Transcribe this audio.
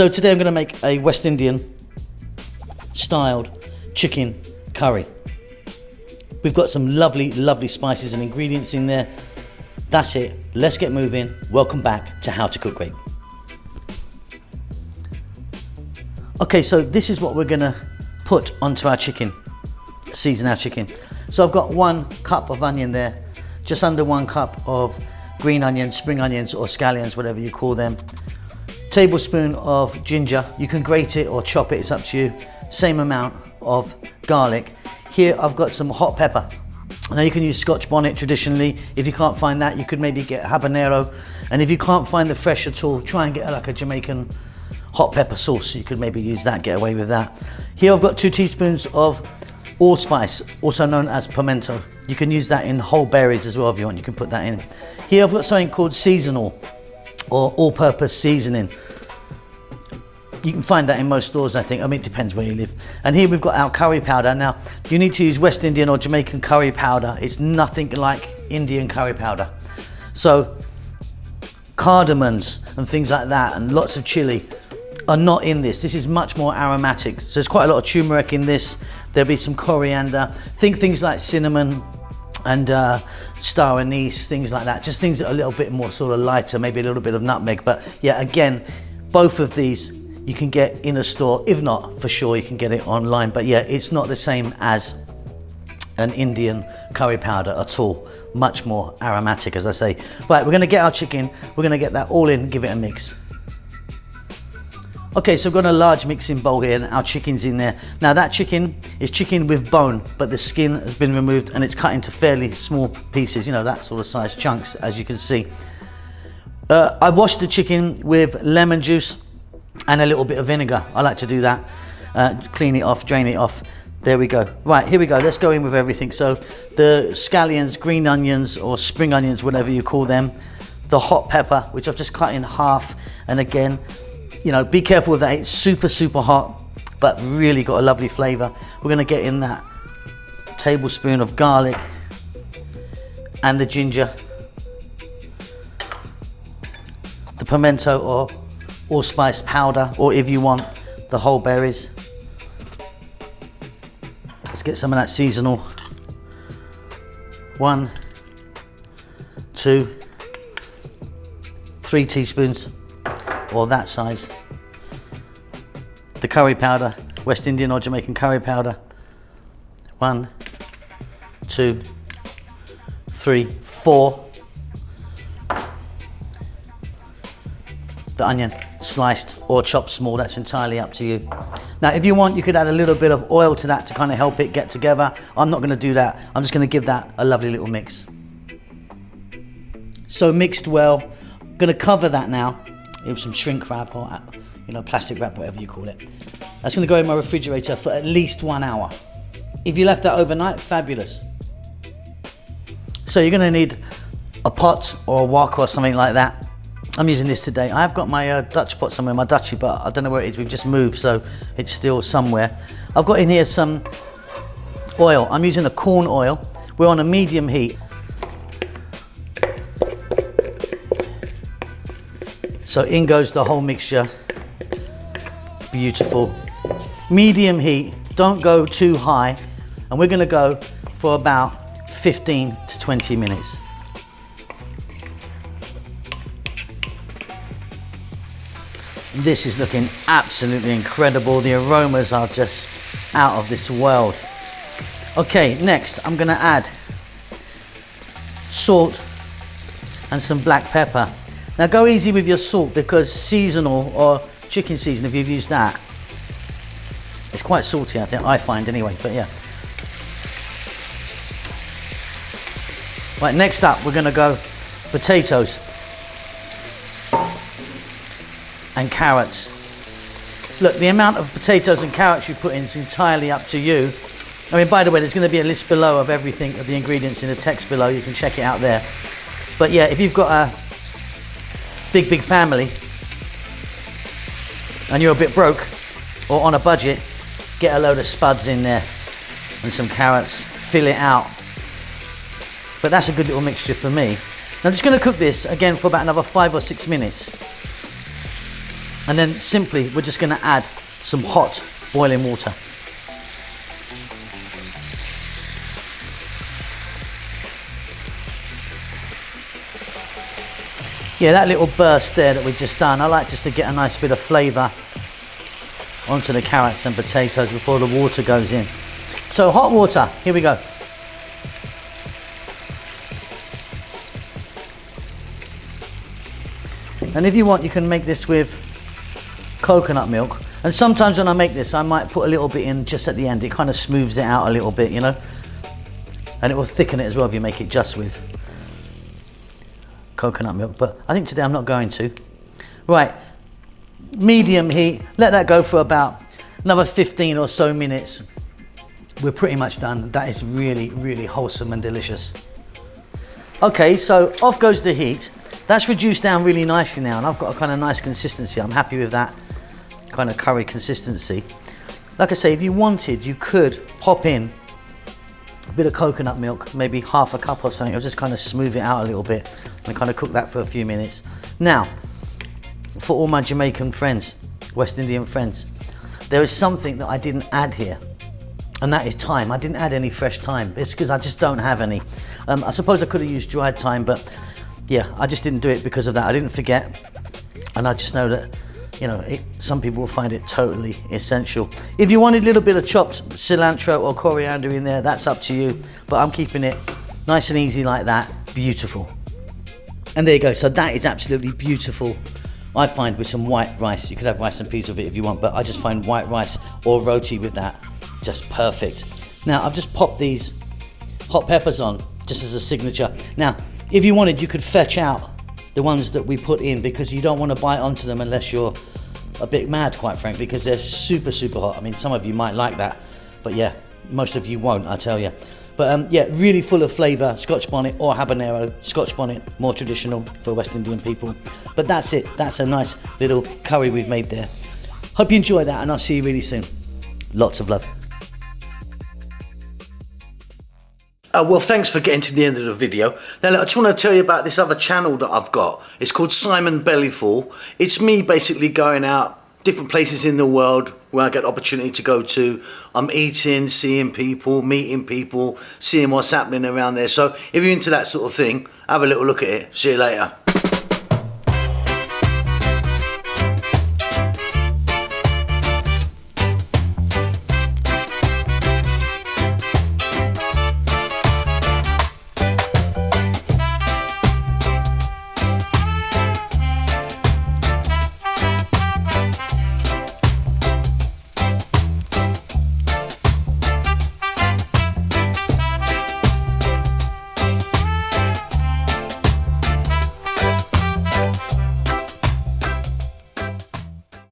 So today I'm going to make a West Indian styled chicken curry. We've got some lovely, lovely spices and ingredients in there. That's it. Let's get moving. Welcome back to How to Cook Great. Okay, so this is what we're going to put onto our chicken, season our chicken. So I've got 1 cup of onion there, just under 1 cup of green onions, spring onions or scallions, whatever you call them. Tablespoon of ginger. You can grate it or chop it, it's up to you. Same amount of garlic. Here I've got some hot pepper. Now you can use Scotch bonnet traditionally. If you can't find that, you could maybe get habanero. And if you can't find the fresh at all, try and get like a Jamaican hot pepper sauce. You could maybe use that, get away with that. Here I've got 2 teaspoons of allspice, also known as pimento. You can use that in whole berries as well if you want. You can put that in. Here I've got something called seasonal or all-purpose seasoning. You can find that in most stores, I think. I mean, it depends where you live. And here we've got our curry powder. Now, you need to use West Indian or Jamaican curry powder. It's nothing like Indian curry powder. So, cardamoms and things like that, and lots of chili are not in this. This is much more aromatic. So there's quite a lot of turmeric in this. There'll be some coriander. Think things like cinnamon and star anise, things like that. Just things that are a little bit more sort of lighter, maybe a little bit of nutmeg. But yeah, again, both of these you can get in a store. If not, for sure you can get it online. But yeah, it's not the same as an Indian curry powder at all. Much more aromatic, as I say. Right, we're gonna get our chicken. We're gonna get that all in, give it a mix. Okay, so I've got a large mixing bowl here and our chicken's in there. Now that chicken is chicken with bone, but the skin has been removed and it's cut into fairly small pieces, you know, that sort of size chunks, as you can see. I washed the chicken with lemon juice and a little bit of vinegar. I like to do that. Clean it off, drain it off. There we go. Right, here we go. Let's go in with everything. So the scallions, green onions or spring onions, whatever you call them. The hot pepper, which I've just cut in half. And again, you know, be careful with that. It's super, super hot, but really got a lovely flavour. We're gonna get in that tablespoon of garlic and the ginger, the pimento or allspice powder, or if you want, the whole berries. Let's get some of that seasonal. 1, 2, 3 teaspoons, or that size. The curry powder, West Indian or Jamaican curry powder. 1, 2, 3, 4. The onion, sliced or chopped small, that's entirely up to you. Now if you want, you could add a little bit of oil to that to kind of help it get together. I'm not going to do that. I'm just going to give that a lovely little mix. So mixed well. I'm going to cover that now with some shrink wrap or, you know, plastic wrap, whatever you call it. That's going to go in my refrigerator for at least 1 hour. If you left that overnight, fabulous. So you're going to need a pot or a wok or something like that. I'm using this today. I have got my Dutch pot somewhere, my Dutchie, but I don't know where it is. We've just moved, so it's still somewhere. I've got in here some oil. I'm using a corn oil. We're on a medium heat. So in goes the whole mixture. Beautiful. Medium heat, don't go too high. And we're gonna go for about 15 to 20 minutes. This is looking absolutely incredible. The aromas are just out of this world. Okay, next I'm gonna add salt and some black pepper. Now go easy with your salt because seasonal or chicken season, if you've used that, it's quite salty, I think, I find anyway, but yeah. Right, next up we're gonna go potatoes and carrots. Look, the amount of potatoes and carrots you put in is entirely up to you. I mean, by the way, there's going to be a list below of everything, of the ingredients in the text below. You can check it out there. But yeah, if you've got a big family and you're a bit broke or on a budget, get a load of spuds in there and some carrots, fill it out. But that's a good little mixture for me. Now I'm just going to cook this again for about another 5 or 6 minutes. And then simply we're just going to add some hot boiling water. Yeah, that little burst there that we've just done, I like just to get a nice bit of flavour onto the carrots and potatoes before the water goes in. So hot water, here we go. And if you want, you can make this with coconut milk. And sometimes when I make this, I might put a little bit in just at the end. It kind of smooths it out a little bit, you know. And it will thicken it as well if you make it just with coconut milk. But I think today I'm not going to. Right, medium heat. Let that go for about another 15 or so minutes. We're pretty much done. That is really, really wholesome and delicious. Okay, so off goes the heat. That's reduced down really nicely now, and I've got a kind of nice consistency. I'm happy with that kind of curry consistency. Like I say, if you wanted, you could pop in a bit of coconut milk, maybe half a cup or something. It'll just kind of smooth it out a little bit and kind of cook that for a few minutes. Now, for all my Jamaican friends, West Indian friends, there is something that I didn't add here, and that is thyme. I didn't add any fresh thyme. It's because I just don't have any. I suppose I could have used dried thyme, but yeah, I just didn't do it because of that. I didn't forget, and I just know that, you know, some people will find it totally essential. If you wanted a little bit of chopped cilantro or coriander in there, that's up to you, but I'm keeping it nice and easy like that. Beautiful. And there you go. So that is absolutely beautiful, I find, with some white rice. You could have rice and peas with it if you want, but I just find white rice or roti with that just perfect. Now, I've just popped these hot peppers on just as a signature. Now, if you wanted, you could fetch out the ones that we put in, because you don't want to bite onto them unless you're a bit mad, quite frankly, because they're super, super hot. I mean, some of you might like that, but yeah, most of you won't, I tell you. But yeah, really full of flavour, Scotch bonnet or habanero. Scotch bonnet, more traditional for West Indian people. But that's it. That's a nice little curry we've made there. Hope you enjoy that, and I'll see you really soon. Lots of love. Well, thanks for getting to the end of the video. Now, look, I just want to tell you about this other channel that I've got. It's called Simon Bellyful. It's me basically going out different places in the world where I get the opportunity to go to. I'm eating, seeing people, meeting people, seeing what's happening around there. So if you're into that sort of thing, have a little look at it. See you later.